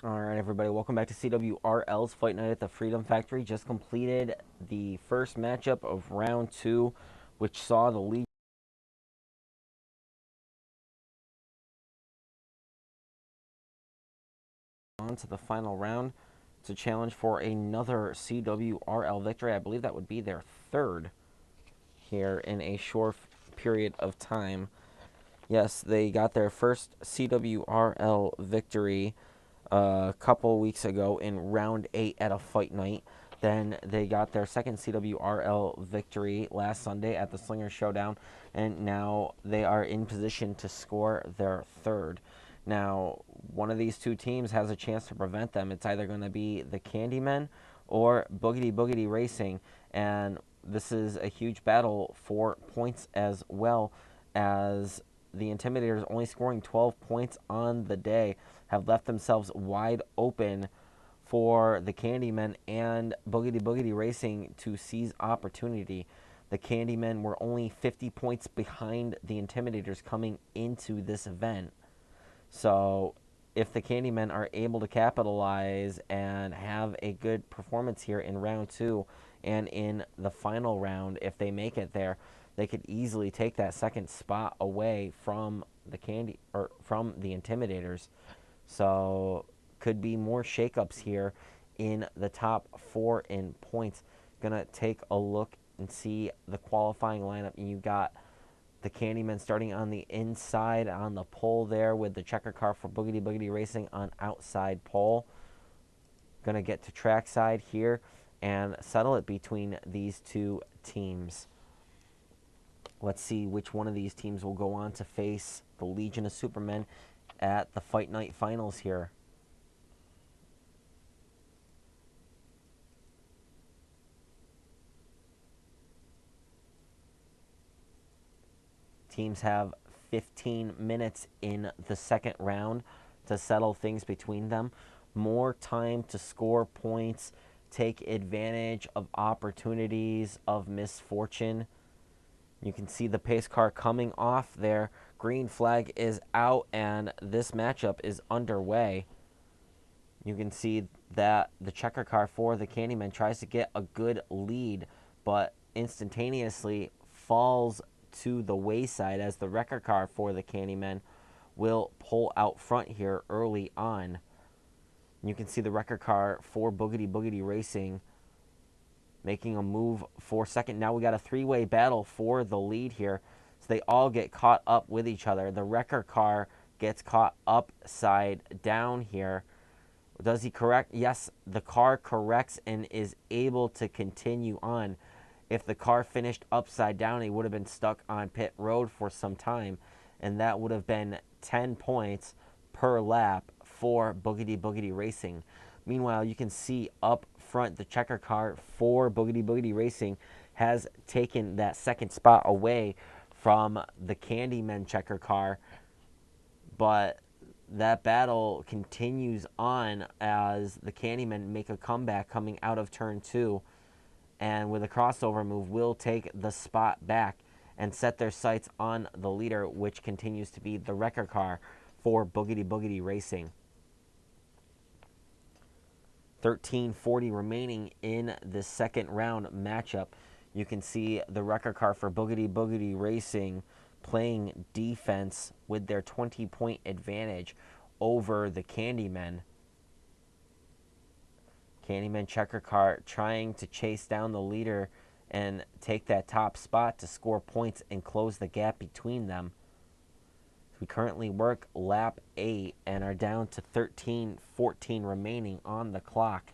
Alright, everybody, welcome back to CWRL's Fight Night at the Freedom Factory. Just completed the first matchup of round 2, which saw the Legion on to the final round to challenge for another CWRL victory. I believe that would be their third here in a short period of time. Yes, they got their first CWRL victory a couple weeks ago in round 8 at a fight night. Then they got their second CWRL victory last Sunday at the Slinger Showdown, and now they are in position to score their third. Now, one of these two teams has a chance to prevent them. It's either going to be the Candymen or Boogity Boogity Racing, and this is a huge battle for points as well, as the Intimidators, only scoring 12 points on the day, have left themselves wide open for the Candymen and Boogity Boogity Racing to seize opportunity. The Candymen were only 50 points behind the Intimidators coming into this event. So if the Candymen are able to capitalize and have a good performance here in round 2 and in the final round, if they make it there, they could easily take that second spot away from the Intimidators. So could be more shakeups here in the top 4 in points. Gonna take a look and see the qualifying lineup, and you got the Candyman starting on the inside on the pole there with the checker car for Boogity Boogity Racing on outside pole. Gonna get to trackside here and settle it between these two teams. Let's see which one of these teams will go on to face the Legion of Supermen at the Fight Night Finals here. Teams have 15 minutes in the second round to settle things between them. More time to score points, take advantage of opportunities of misfortune. You can see the pace car coming off there. Green flag is out, and this matchup is underway. You can see that the checker car for the Candyman tries to get a good lead, but instantaneously falls to the wayside as the wrecker car for the Candyman will pull out front here early on. You can see the wrecker car for Boogity Boogity Racing making a move for second. Now we got a three-way battle for the lead here. So they all get caught up with each other. The wrecker car gets caught upside down here. Does he correct? Yes, the car corrects and is able to continue on. If the car finished upside down, he would have been stuck on pit road for some time, and that would have been 10 points per lap for Boogity Boogity Racing. Meanwhile, you can see up front the checker car for Boogity Boogity Racing has taken that second spot away from the Candymen checker car, but that battle continues on as the Candymen make a comeback coming out of turn 2, and with a crossover move will take the spot back and set their sights on the leader, which continues to be the wrecker car for Boogity Boogity Racing. 13:40 remaining in the second round matchup. You can see the wrecker car for Boogity Boogity Racing playing defense with their 20-point advantage over the Candymen. Candyman checker car trying to chase down the leader and take that top spot to score points and close the gap between them. We currently work lap 8 and are down to 13:14 remaining on the clock.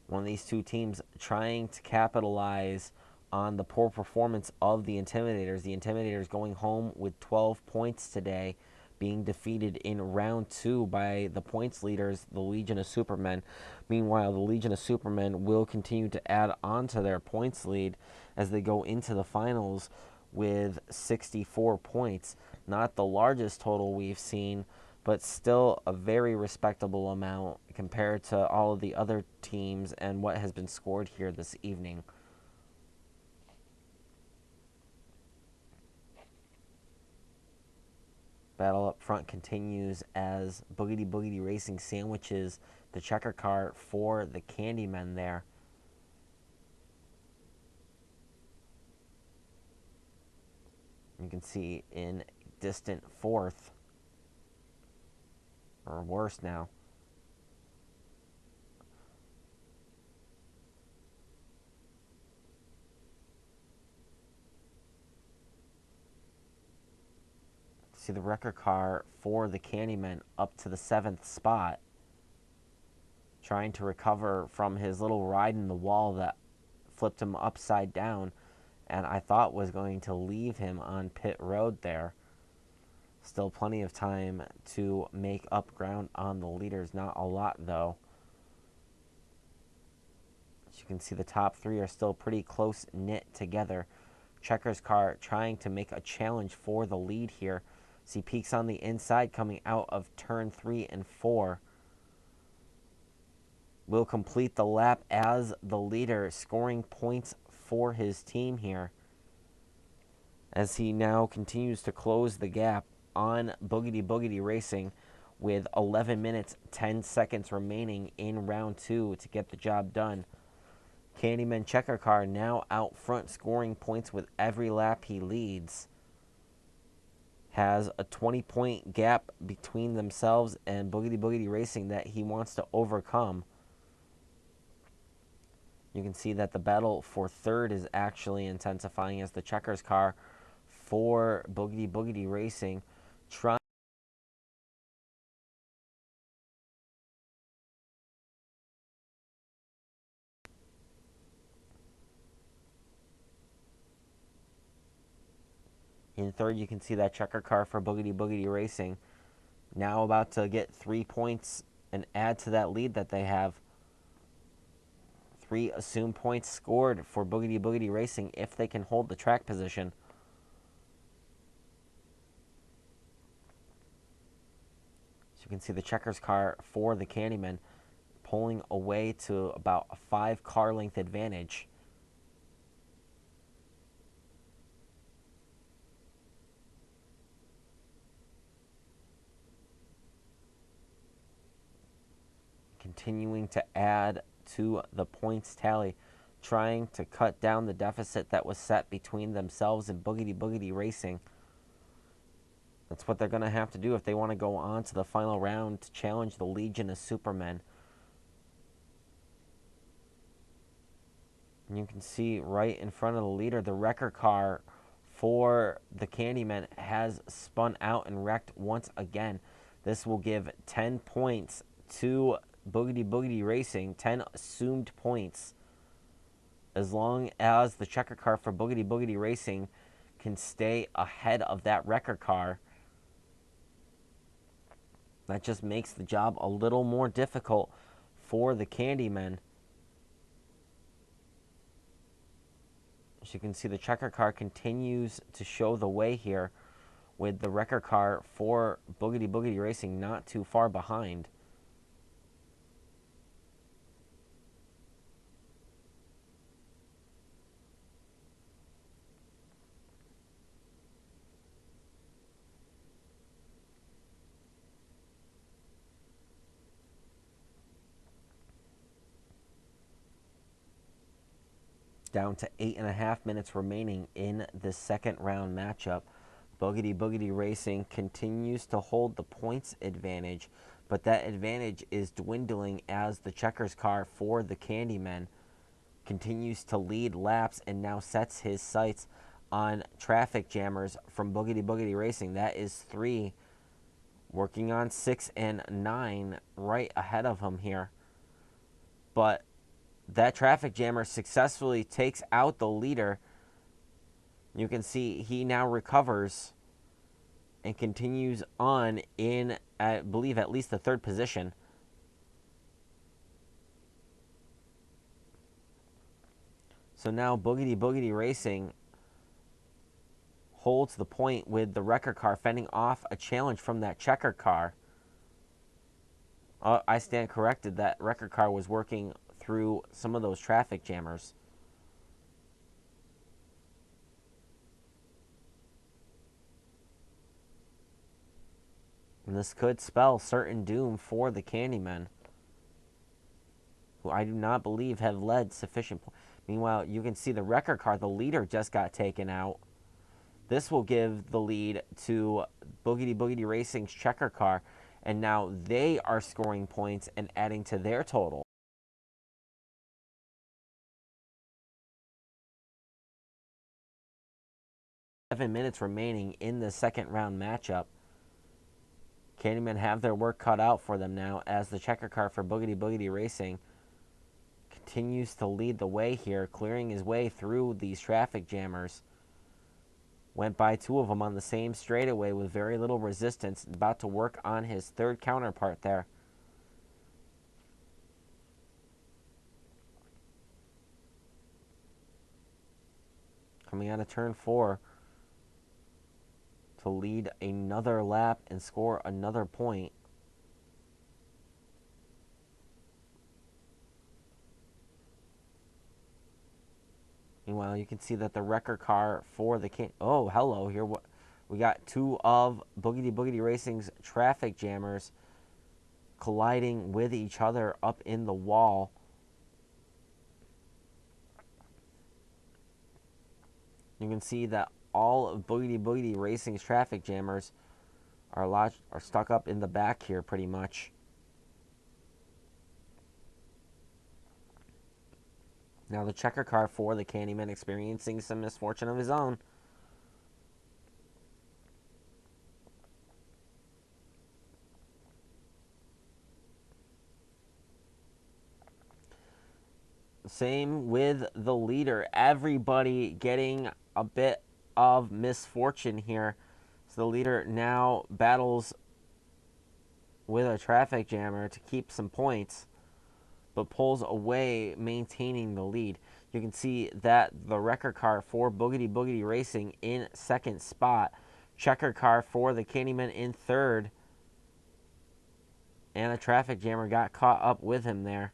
One of these two teams trying to capitalize on the poor performance of the Intimidators. The Intimidators going home with 12 points today, being defeated in round 2 by the points leaders, the Legion of Supermen. Meanwhile, the Legion of Supermen will continue to add on to their points lead as they go into the finals with 64 points. Not the largest total we've seen, but still a very respectable amount compared to all of the other teams and what has been scored here this evening. Battle up front continues as Boogity Boogity Racing sandwiches the checker car for the Candymen there. You can see in distant fourth, or worse now. See the wrecker car for the Candymen up to the 7th spot, trying to recover from his little ride in the wall that flipped him upside down and I thought was going to leave him on pit road there. Still plenty of time to make up ground on the leaders. Not a lot, though. As you can see, the top three are still pretty close-knit together. Checker's car trying to make a challenge for the lead here. See peaks on the inside coming out of turn 3 and 4. Will complete the lap as the leader, scoring points for his team here, as he now continues to close the gap on Boogity Boogity Racing with 11 minutes, 10 seconds remaining in round 2 to get the job done. Candyman checker car now out front, scoring points with every lap he leads. Has a 20-point gap between themselves and Boogity Boogity Racing that he wants to overcome. You can see that the battle for third is actually intensifying as the checkers car for Boogity Boogity Racing trying in third. You can see that checker car for Boogity Boogity Racing now about to get 3 points and add to that lead that they have. 3 assumed points scored for Boogity Boogity Racing if they can hold the track position. So you can see the checkers car for the Candymen pulling away to about a 5 car length advantage. Continuing to add to the points tally, trying to cut down the deficit that was set between themselves and Boogity Boogity Racing. That's what they're going to have to do if they want to go on to the final round to challenge the Legion of Supermen. And you can see right in front of the leader, the wrecker car for the Candymen has spun out and wrecked once again. This will give 10 points to Boogity Boogity Racing, 10 assumed points, as long as the checker car for Boogity Boogity Racing can stay ahead of that wrecker car. That just makes the job a little more difficult for the Candymen. As you can see, the checker car continues to show the way here, with the wrecker car for Boogity Boogity Racing not too far behind. Down to 8.5 minutes remaining in the second round matchup. Boogity Boogity Racing continues to hold the points advantage, but that advantage is dwindling as the checkers car for the Candymen continues to lead laps and now sets his sights on traffic jammers from Boogity Boogity Racing. That is 3, working on 6 and 9 right ahead of him here. But that traffic jammer successfully takes out the leader. You can see he now recovers and continues on in, I believe, at least the 3rd position. So now Boogity Boogity Racing holds the point with the wrecker car fending off a challenge from that checker car. I stand corrected. That wrecker car was working through some of those traffic jammers. And this could spell certain doom for the Candymen, who I do not believe have led sufficient points. Meanwhile, you can see the record car, the leader just got taken out. This will give the lead to Boogity Boogity Racing's checker car, and now they are scoring points and adding to their total. 7 minutes remaining in the second round matchup. Candymen have their work cut out for them now as the checker car for Boogity Boogity Racing continues to lead the way here, clearing his way through these traffic jammers. Went by two of them on the same straightaway with very little resistance, about to work on his third counterpart there. Coming out of turn 4 to lead another lap and score another point. Meanwhile, you can see that the wrecker car for the oh, hello, here we got two of Boogity Boogity Racing's traffic jammers colliding with each other up in the wall. You can see that all of Boogity Boogity Racing's traffic jammers are stuck up in the back here pretty much. Now the checker car for the Candyman experiencing some misfortune of his own. Same with the leader. Everybody getting a bit of misfortune here. So the leader now battles with a traffic jammer to keep some points, but pulls away, maintaining the lead. You can see that the wrecker car for Boogity Boogity Racing in second spot. Checker car for the Candymen in third. And a traffic jammer got caught up with him there.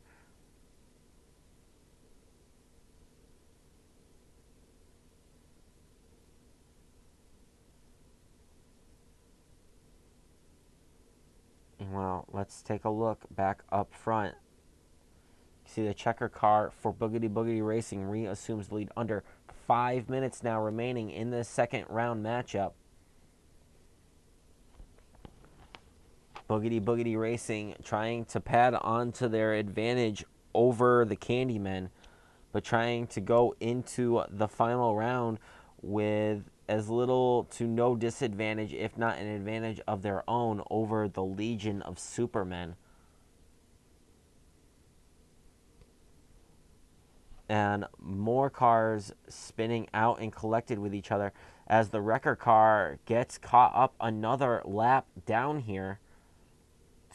Well, let's take a look back up front. You see the checker car for Boogity Boogity Racing reassumes the lead. Under 5 minutes now remaining in this second round matchup. Boogity Boogity Racing trying to pad onto their advantage over the Candymen, but trying to go into the final round with as little to no disadvantage, if not an advantage of their own, over the Legion of Supermen. And more cars spinning out and collected with each other as the wrecker car gets caught up another lap down here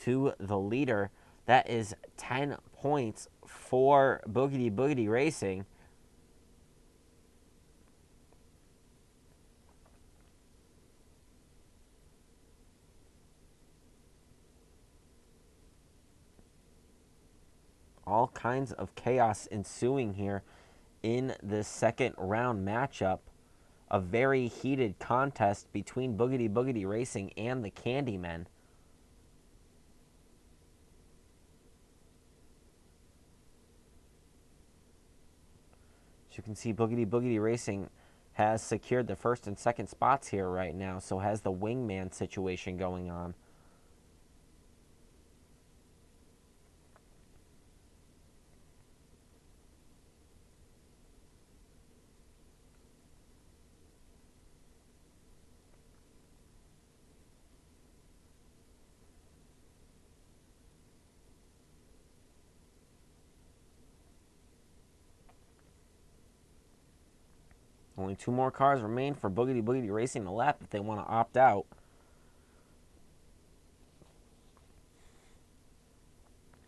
to the leader. That is 10 points for Boogity Boogity Racing. All kinds of chaos ensuing here in this second round matchup. A very heated contest between Boogity Boogity Racing and the Candymen. As you can see, Boogity Boogity Racing has secured the first and second spots here right now, so has the wingman situation going on. Only 2 more cars remain for Boogity Boogity Racing to lap if they want to opt out.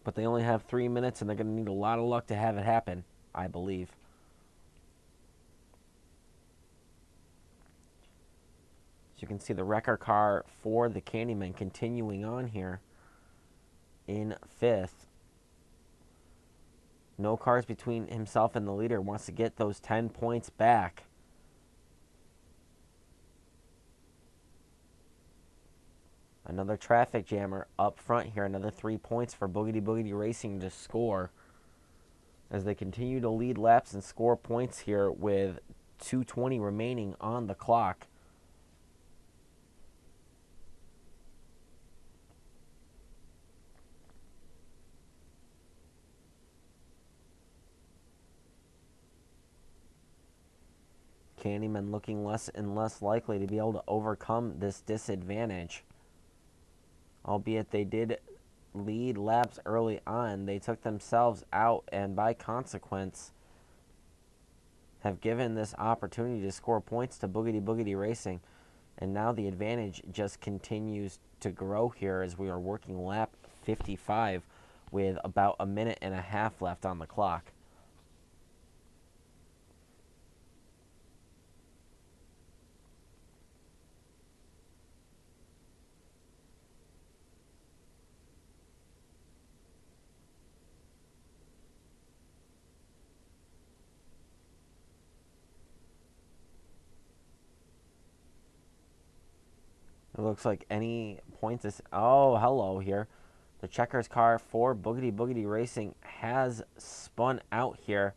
But they only have 3 minutes, and they're going to need a lot of luck to have it happen, I believe. As you can see, the wrecker car for the Candyman continuing on here in 5th. No cars between himself and the leader. Wants to get those 10 points back. Another traffic jammer up front here. Another 3 points for Boogity Boogity Racing to score as they continue to lead laps and score points here with 2:20 remaining on the clock. Candymen looking less and less likely to be able to overcome this disadvantage. Albeit they did lead laps early on, they took themselves out and by consequence have given this opportunity to score points to Boogity Boogity Racing. And now the advantage just continues to grow here as we are working lap 55 with about a minute and a half left on the clock. It looks like any points is... Oh, hello here. The checkers car for Boogity Boogity Racing has spun out here.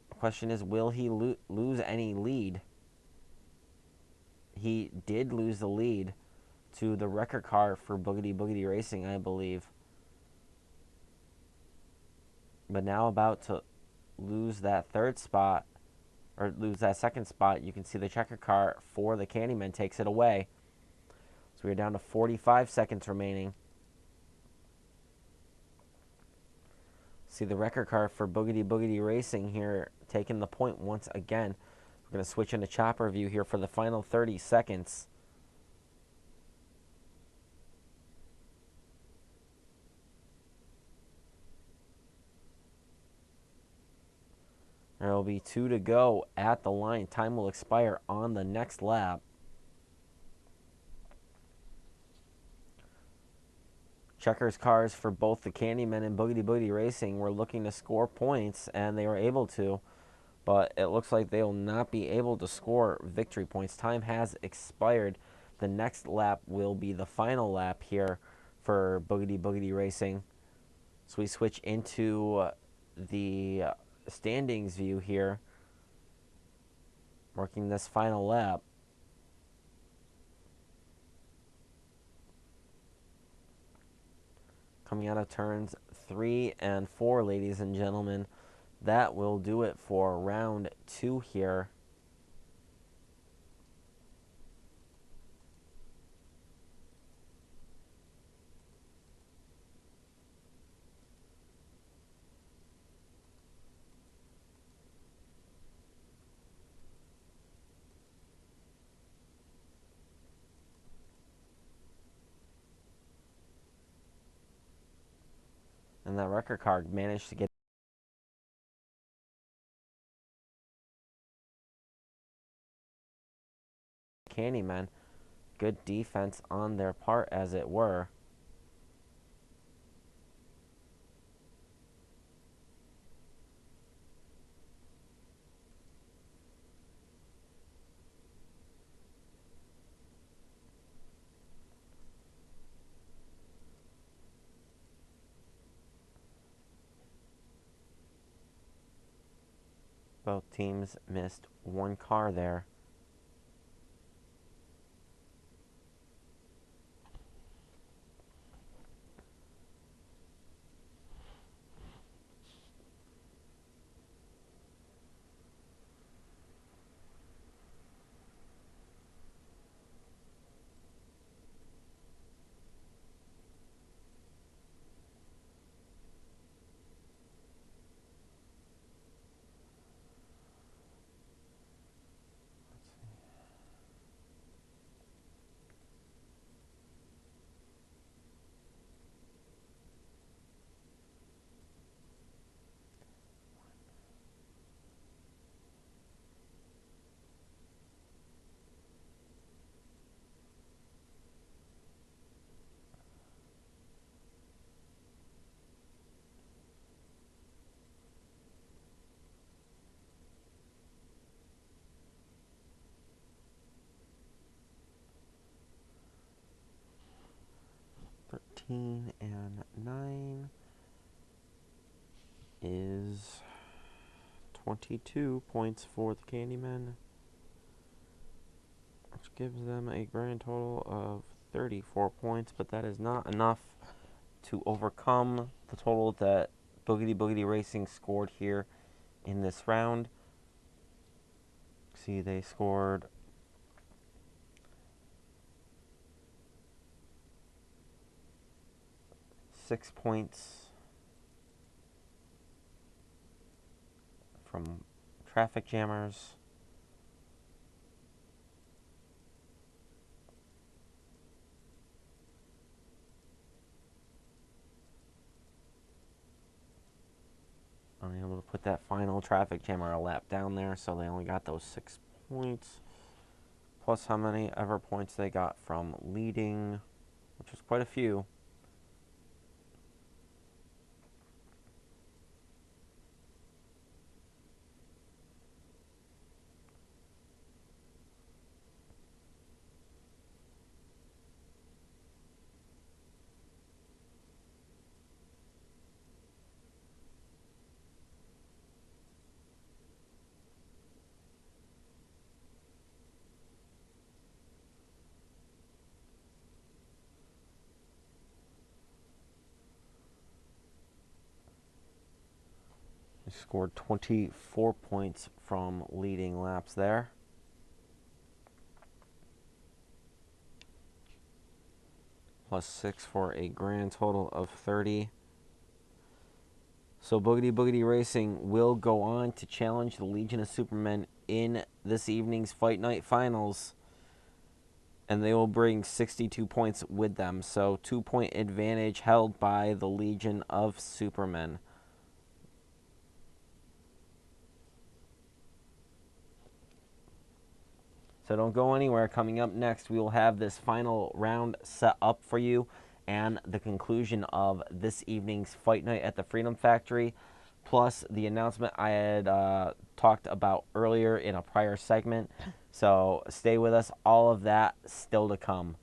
The question is, will he lose any lead? He did lose the lead to the wrecker car for Boogity Boogity Racing, I believe. But now about to lose that third spot, or lose that second spot. You can see the checker car for the Candyman takes it away. So we're down to 45 seconds remaining. See the wrecker car for Boogity Boogity Racing here taking the point once again. We're going to switch into chopper view here for the final 30 seconds. There will be 2 to go at the line. Time will expire on the next lap. Checkers cars for both the Candymen and Boogity Boogity Racing were looking to score points, and they were able to. But it looks like they will not be able to score victory points. Time has expired. The next lap will be the final lap here for Boogity Boogity Racing. So we switch into the standings view here, working this final lap. Coming out of turns 3 and 4, ladies and gentlemen. That will do it for round 2 here. And that wrecker car managed to get Candyman. Good defense on their part, as it were. Both teams missed one car there. 14 and 9 is 22 points for the Candymen, which gives them a grand total of 34 points, but that is not enough to overcome the total that Boogity Boogity Racing scored here in this round. See, they scored 6 points from traffic jammers. Unable to put that final traffic jammer lap down there, so they only got those 6 points. Plus how many ever points they got from leading, which was quite a few. They scored 24 points from leading laps there. Plus 6 for a grand total of 30. So Boogity Boogity Racing will go on to challenge the Legion of Supermen in this evening's Fight Night Finals. And they will bring 62 points with them. So 2-point advantage held by the Legion of Supermen. So don't go anywhere. Coming up next, we will have this final round set up for you and the conclusion of this evening's Fight Night at the Freedom Factory, plus the announcement I had talked about earlier in a prior segment. So stay with us. All of that still to come.